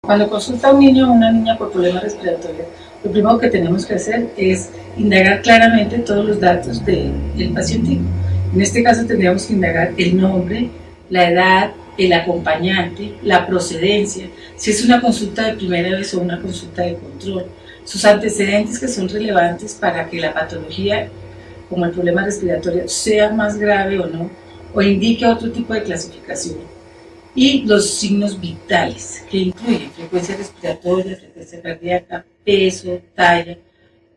Cuando consulta a un niño o una niña por problemas respiratorios, lo primero que tenemos que hacer es indagar claramente todos los datos del paciente. En este caso tendríamos que indagar el nombre, la edad, el acompañante, la procedencia, si es una consulta de primera vez o una consulta de control, sus antecedentes que son relevantes para que la patología, como el problema respiratorio, sea más grave o no, o indique otro tipo de clasificación. Y los signos vitales, que incluyen frecuencia respiratoria, frecuencia cardíaca, peso, talla,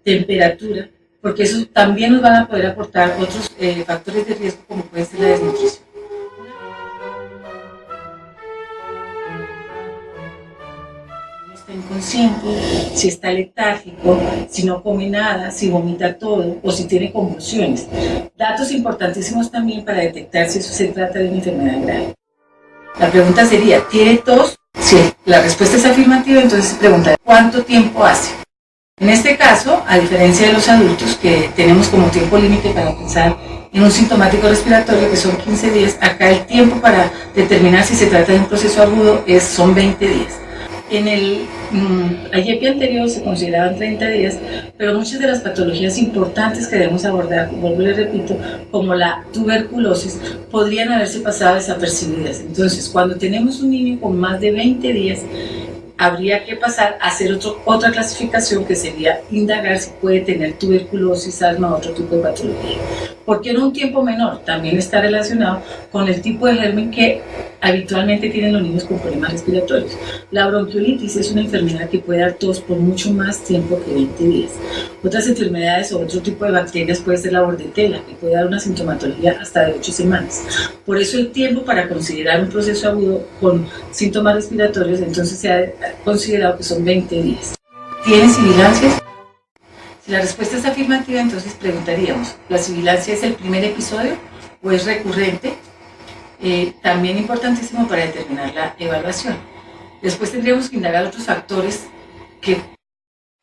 temperatura, porque eso también nos van a poder aportar otros factores de riesgo como puede ser la desnutrición. Si está inconsciente, si está letárgico, si no come nada, si vomita todo o si tiene convulsiones. Datos importantísimos también para detectar si eso se trata de una enfermedad grave. La pregunta sería, ¿tiene tos? Si la respuesta es afirmativa, entonces se pregunta, ¿cuánto tiempo hace? En este caso, a diferencia de los adultos, que tenemos como tiempo límite para pensar en un sintomático respiratorio, que son 15 días, acá el tiempo para determinar si se trata de un proceso agudo son 20 días. En el AYEPI anterior se consideraban 30 días, pero muchas de las patologías importantes que debemos abordar, vuelvo y le repito, como la tuberculosis, podrían haberse pasado desapercibidas. Entonces, cuando tenemos un niño con más de 20 días, habría que pasar a hacer otra clasificación que sería indagar si puede tener tuberculosis, asma o otro tipo de patología. ¿Por qué no un tiempo menor? También está relacionado con el tipo de germen que habitualmente tienen los niños con problemas respiratorios. La bronquiolitis es una enfermedad que puede dar tos por mucho más tiempo que 20 días. Otras enfermedades o otro tipo de bacterias puede ser la bordetela, que puede dar una sintomatología hasta de 8 semanas. Por eso el tiempo para considerar un proceso agudo con síntomas respiratorios, entonces se ha considerado que son 20 días. ¿Tiene sibilancias? Si la respuesta es afirmativa, entonces preguntaríamos, ¿la sibilancia es el primer episodio o es recurrente? También importantísimo para determinar la evaluación. Después tendríamos que indagar otros factores que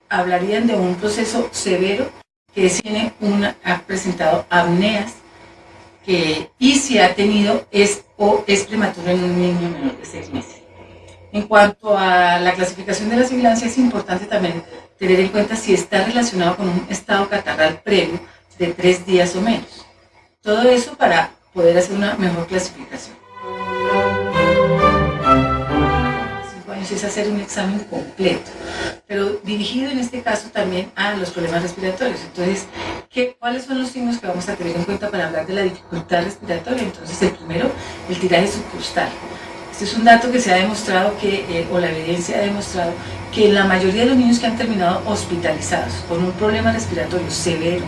hablarían de un proceso severo, que ha presentado apneas, y si ha tenido es prematuro en un niño menor de 6 meses. En cuanto a la clasificación de la sibilancia, es importante también tener en cuenta si está relacionado con un estado catarral previo de 3 días o menos. Todo eso para poder hacer una mejor clasificación. 5 años es hacer un examen completo, pero dirigido en este caso también a los problemas respiratorios. Entonces, ¿cuáles son los signos que vamos a tener en cuenta para hablar de la dificultad respiratoria? Entonces, el primero, el tiraje subcostal. Este es un dato que se ha demostrado o la evidencia ha demostrado que en la mayoría de los niños que han terminado hospitalizados con un problema respiratorio severo,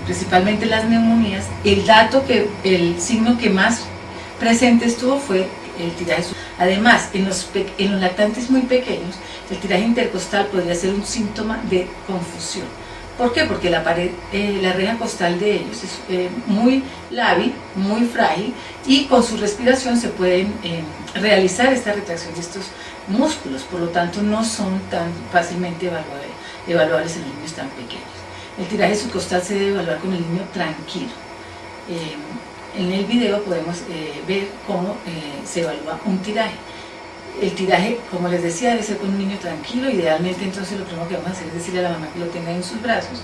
principalmente las neumonías, el signo que más presente estuvo fue el tiraje subcostal. Además, en los lactantes muy pequeños, el tiraje intercostal podría ser un síntoma de confusión. ¿Por qué? Porque la reja costal de ellos es muy lábil, muy frágil, y con su respiración se pueden realizar esta retracción de estos músculos, por lo tanto no son tan fácilmente evaluables en los niños tan pequeños. El tiraje subcostal se debe evaluar con el niño tranquilo. En el video podemos ver cómo se evalúa un tiraje. El tiraje, como les decía, debe ser con un niño tranquilo. Idealmente, entonces, lo primero que vamos a hacer es decirle a la mamá que lo tenga en sus brazos.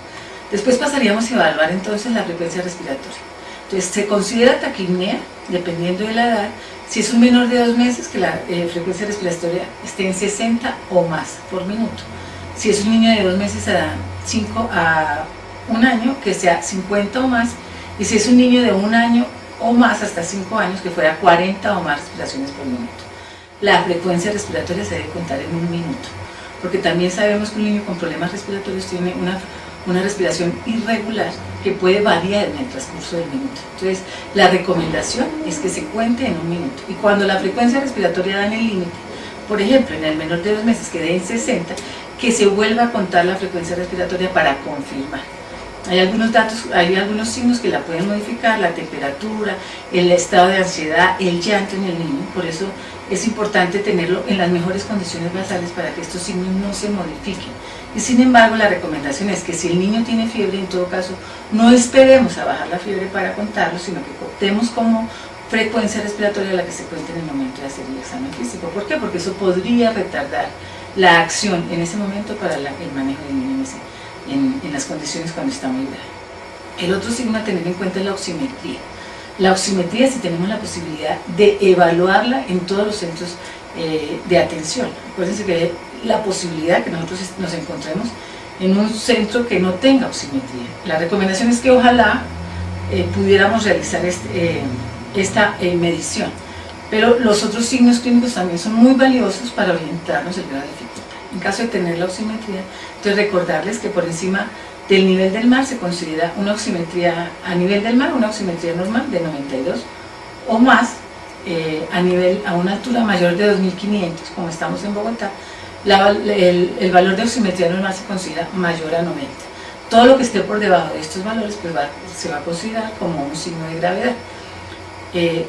Después pasaríamos a evaluar entonces la frecuencia respiratoria. Entonces, se considera taquipnea, dependiendo de la edad. Si es un menor de 2 meses, que la frecuencia respiratoria esté en 60 o más por minuto. Si es un niño de 2 meses a 5 a 1 año, que sea 50 o más. Y si es un niño de 1 año o más hasta 5 años, que fuera 40 o más respiraciones por minuto. La frecuencia respiratoria se debe contar en 1 minuto, porque también sabemos que un niño con problemas respiratorios tiene una respiración irregular que puede variar en el transcurso del minuto. Entonces, la recomendación es que se cuente en 1 minuto. Y cuando la frecuencia respiratoria da en el límite, por ejemplo, en el menor de 2 meses que dé en 60, que se vuelva a contar la frecuencia respiratoria para confirmar. Hay algunos signos que la pueden modificar, la temperatura, el estado de ansiedad, el llanto en el niño. Por eso es importante tenerlo en las mejores condiciones basales para que estos signos no se modifiquen. Y sin embargo, la recomendación es que si el niño tiene fiebre, en todo caso, no esperemos a bajar la fiebre para contarlo, sino que optemos como frecuencia respiratoria a la que se cuenta en el momento de hacer el examen físico. ¿Por qué? Porque eso podría retardar la acción en ese momento para el manejo del niño en las condiciones cuando está muy grave. El otro signo a tener en cuenta es la oximetría. La oximetría, si tenemos la posibilidad de evaluarla en todos los centros de atención. Acuérdense que hay la posibilidad que nosotros nos encontremos en un centro que no tenga oximetría. La recomendación es que ojalá pudiéramos realizar esta medición, pero los otros signos clínicos también son muy valiosos para orientarnos el grado de dificultad. En caso de tener la oximetría, entonces recordarles que por encima del nivel del mar se considera una oximetría a nivel del mar, una oximetría normal de 92 o más, a una altura mayor de 2500, como estamos en Bogotá, el valor de oximetría normal se considera mayor a 90. Todo lo que esté por debajo de estos valores pues se va a considerar como un signo de gravedad.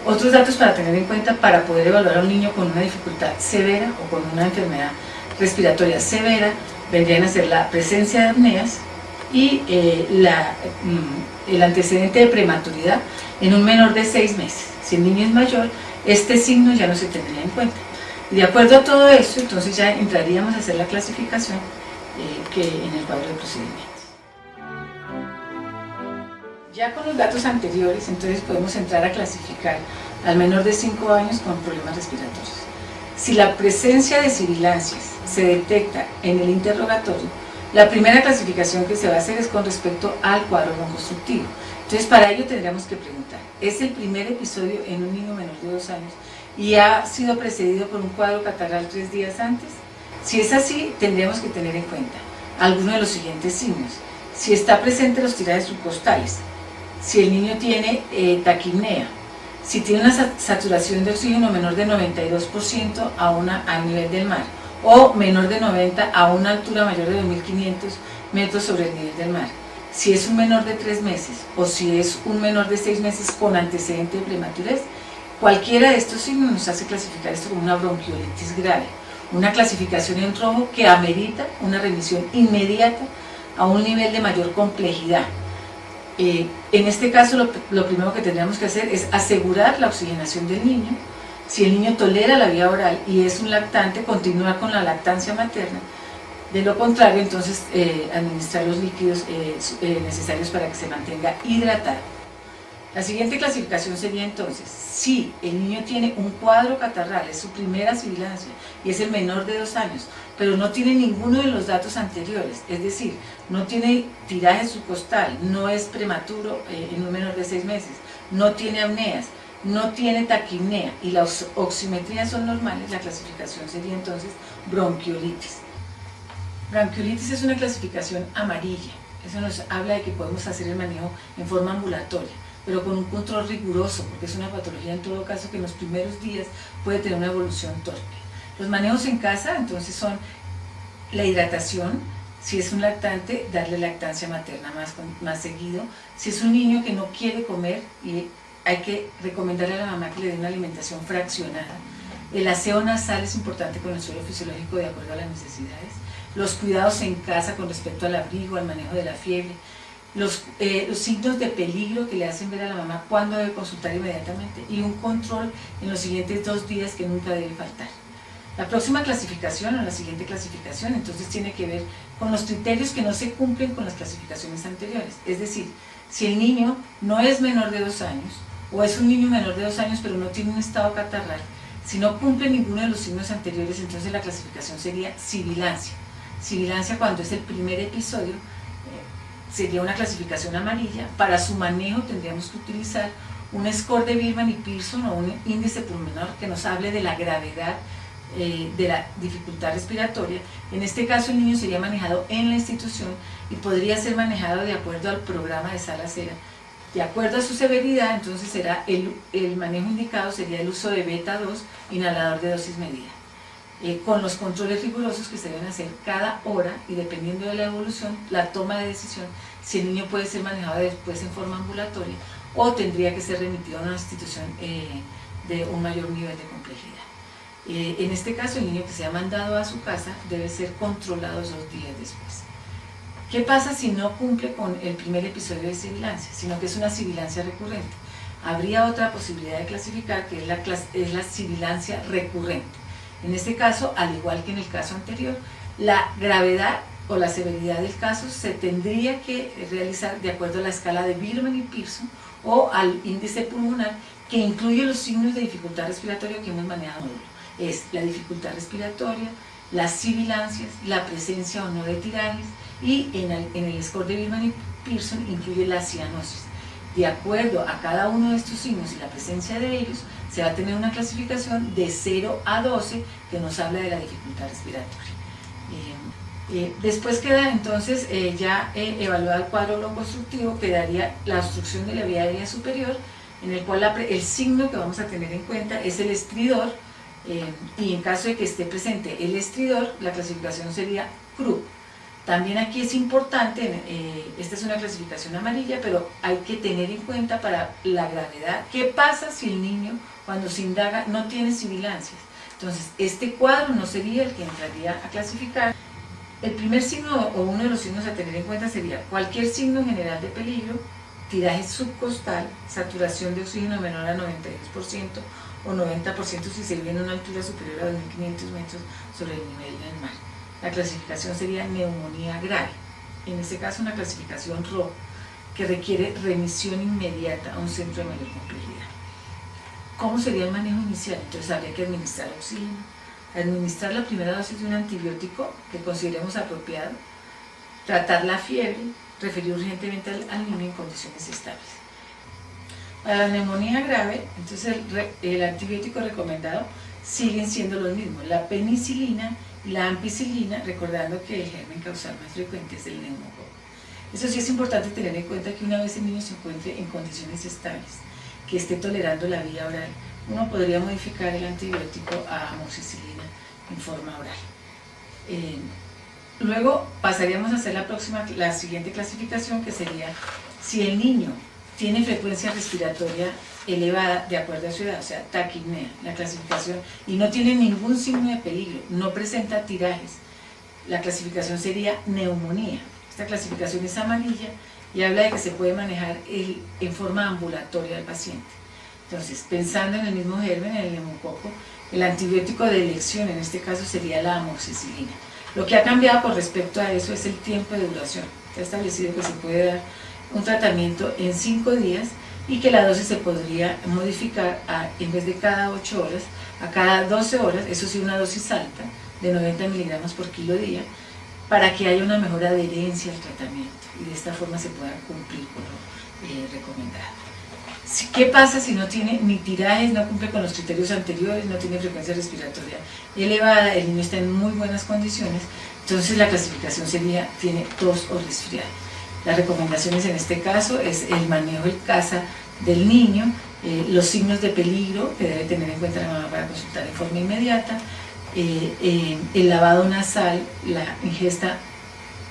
Otros datos para tener en cuenta para poder evaluar a un niño con una dificultad severa o con una enfermedad respiratoria severa vendrían a ser la presencia de apneas y el antecedente de prematuridad en un menor de 6 meses. Si el niño es mayor, este signo ya no se tendría en cuenta. Y de acuerdo a todo eso, entonces ya entraríamos a hacer la clasificación que en el cuadro de procedimientos. Ya con los datos anteriores, entonces podemos entrar a clasificar al menor de 5 años con problemas respiratorios. Si la presencia de sibilancias se detecta en el interrogatorio, la primera clasificación que se va a hacer es con respecto al cuadro broncoobstructivo. Entonces, para ello tendríamos que preguntar, ¿es el primer episodio en un niño menor de 2 años y ha sido precedido por un cuadro catarral 3 días antes? Si es así, tendríamos que tener en cuenta algunos de los siguientes signos. Si está presente los tirajes subcostales, si el niño tiene taquipnea, si tiene una saturación de oxígeno menor de 92% a nivel del mar, o menor de 90 a una altura mayor de 2500 metros sobre el nivel del mar. Si es un menor de 3 meses o si es un menor de 6 meses con antecedente de prematurez, cualquiera de estos signos nos hace clasificar esto como una bronquiolitis grave, una clasificación en rojo que amerita una remisión inmediata a un nivel de mayor complejidad. En este caso lo primero que tendríamos que hacer es asegurar la oxigenación del niño. Si el niño tolera la vía oral y es un lactante, continuar con la lactancia materna. De lo contrario, entonces administrar los líquidos necesarios para que se mantenga hidratado. La siguiente clasificación sería entonces, si el niño tiene un cuadro catarral, es su primera sibilancia y es el menor de 2 años, pero no tiene ninguno de los datos anteriores, es decir, no tiene tiraje subcostal, no es prematuro en un menor de 6 meses, no tiene apneas, no tiene taquipnea y las oximetrías son normales, la clasificación sería entonces bronquiolitis. Bronquiolitis es una clasificación amarilla, eso nos habla de que podemos hacer el manejo en forma ambulatoria, pero con un control riguroso, porque es una patología en todo caso que en los primeros días puede tener una evolución torpe. Los manejos en casa entonces son la hidratación, si es un lactante, darle lactancia materna más seguido, si es un niño que no quiere comer y hay que recomendarle a la mamá que le dé una alimentación fraccionada. El aseo nasal es importante con el suelo fisiológico de acuerdo a las necesidades. Los cuidados en casa con respecto al abrigo, al manejo de la fiebre. Los signos de peligro que le hacen ver a la mamá cuándo debe consultar inmediatamente. Y un control en los siguientes 2 días que nunca debe faltar. La próxima clasificación o la siguiente clasificación entonces tiene que ver con los criterios que no se cumplen con las clasificaciones anteriores. Es decir, si el niño no es menor de 2 años, o es un niño menor de 2 años pero no tiene un estado catarral, si no cumple ninguno de los signos anteriores, entonces la clasificación sería sibilancia. Sibilancia cuando es el primer episodio, sería una clasificación amarilla. Para su manejo tendríamos que utilizar un score de Birman y Pearson o un índice pulmonar que nos hable de la gravedad de la dificultad respiratoria. En este caso el niño sería manejado en la institución y podría ser manejado de acuerdo al programa de Sala Cera. De acuerdo a su severidad, entonces será el manejo indicado sería el uso de beta 2, inhalador de dosis medida. Con los controles rigurosos que se deben hacer cada hora y dependiendo de la evolución, la toma de decisión, si el niño puede ser manejado después en forma ambulatoria o tendría que ser remitido a una institución de un mayor nivel de complejidad. En este caso, el niño que sea mandado a su casa debe ser controlado 2 días después. ¿Qué pasa si no cumple con el primer episodio de sibilancia, sino que es una sibilancia recurrente? Habría otra posibilidad de clasificar, que es la sibilancia recurrente. En este caso, al igual que en el caso anterior, la gravedad o la severidad del caso se tendría que realizar de acuerdo a la escala de Birman y Pearson o al índice pulmonar, que incluye los signos de dificultad respiratoria que hemos manejado. Es la dificultad respiratoria, las sibilancias, la presencia o no de tirajes, y en el score de Birman y Pearson incluye la cianosis. De acuerdo a cada uno de estos signos y la presencia de ellos, se va a tener una clasificación de 0 a 12 que nos habla de la dificultad respiratoria. Después queda entonces ya evaluado el cuadro broncoobstructivo, quedaría la obstrucción de la vía aérea superior, en el cual el signo que vamos a tener en cuenta es el estridor, y en caso de que esté presente el estridor, la clasificación sería Krupp. También aquí es importante, esta es una clasificación amarilla, pero hay que tener en cuenta para la gravedad, ¿qué pasa si el niño cuando se indaga no tiene sibilancias? Entonces este cuadro no sería el que entraría a clasificar. El primer signo o uno de los signos a tener en cuenta sería cualquier signo general de peligro, tiraje subcostal, saturación de oxígeno menor a 92% o 90% si se vive en una altura superior a 2.500 metros sobre el nivel del mar. La clasificación sería neumonía grave, en este caso una clasificación RO, que requiere remisión inmediata a un centro de mayor complejidad. ¿Cómo sería el manejo inicial? Entonces habría que administrar oxígeno, administrar la primera dosis de un antibiótico que consideremos apropiado, tratar la fiebre, referir urgentemente al niño en condiciones estables. Para la neumonía grave, entonces el antibiótico recomendado siguen siendo los mismos, la penicilina y la ampicilina, recordando que el germen causal más frecuente es el neumococo. Eso sí es importante tener en cuenta que una vez el niño se encuentre en condiciones estables, que esté tolerando la vía oral, uno podría modificar el antibiótico a amoxicilina en forma oral. Luego pasaríamos a hacer la siguiente clasificación, que sería si el niño tiene frecuencia respiratoria elevada de acuerdo a su edad, o sea, taquipnea, la clasificación, y no tiene ningún signo de peligro, no presenta tirajes, la clasificación sería neumonía. Esta clasificación es amarilla y habla de que se puede manejar en forma ambulatoria al paciente. Entonces, pensando en el mismo germen, en el neumococo, el antibiótico de elección en este caso sería la amoxicilina. Lo que ha cambiado con respecto a eso es el tiempo de duración. Está establecido que se puede dar un tratamiento en 5 días y que la dosis se podría modificar en vez de cada 8 horas, a cada 12 horas, eso sí, una dosis alta de 90 miligramos por kilo día, para que haya una mejor adherencia al tratamiento y de esta forma se pueda cumplir con lo recomendado. ¿Qué pasa si no tiene ni tirajes, no cumple con los criterios anteriores, no tiene frecuencia respiratoria elevada, el niño está en muy buenas condiciones? Entonces la clasificación sería, tiene tos o resfriado. Las recomendaciones en este caso es el manejo del CASA del niño, los signos de peligro que debe tener en cuenta la mamá para consultar en forma inmediata, el lavado nasal, la ingesta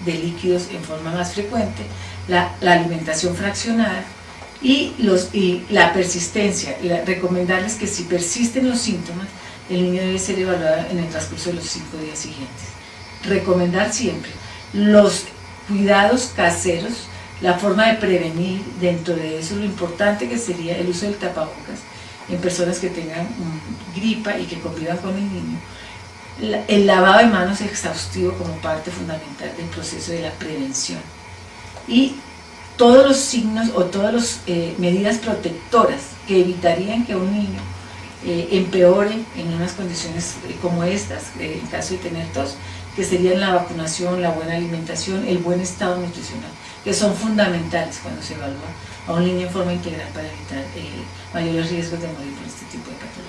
de líquidos en forma más frecuente, la alimentación fraccionada y la persistencia. Recomendarles que si persisten los síntomas, el niño debe ser evaluado en el transcurso de los 5 días siguientes. Recomendar siempre los cuidados caseros, la forma de prevenir, dentro de eso lo importante que sería el uso del tapabocas en personas que tengan gripa y que convivan con el niño, el lavado de manos exhaustivo como parte fundamental del proceso de la prevención, y todos los signos o todas las medidas protectoras que evitarían que un niño empeore en unas condiciones como estas, en caso de tener tos, que serían la vacunación, la buena alimentación, el buen estado nutricional, que son fundamentales cuando se evalúa a un niño en forma integral para evitar mayores riesgos de morir por este tipo de patologías.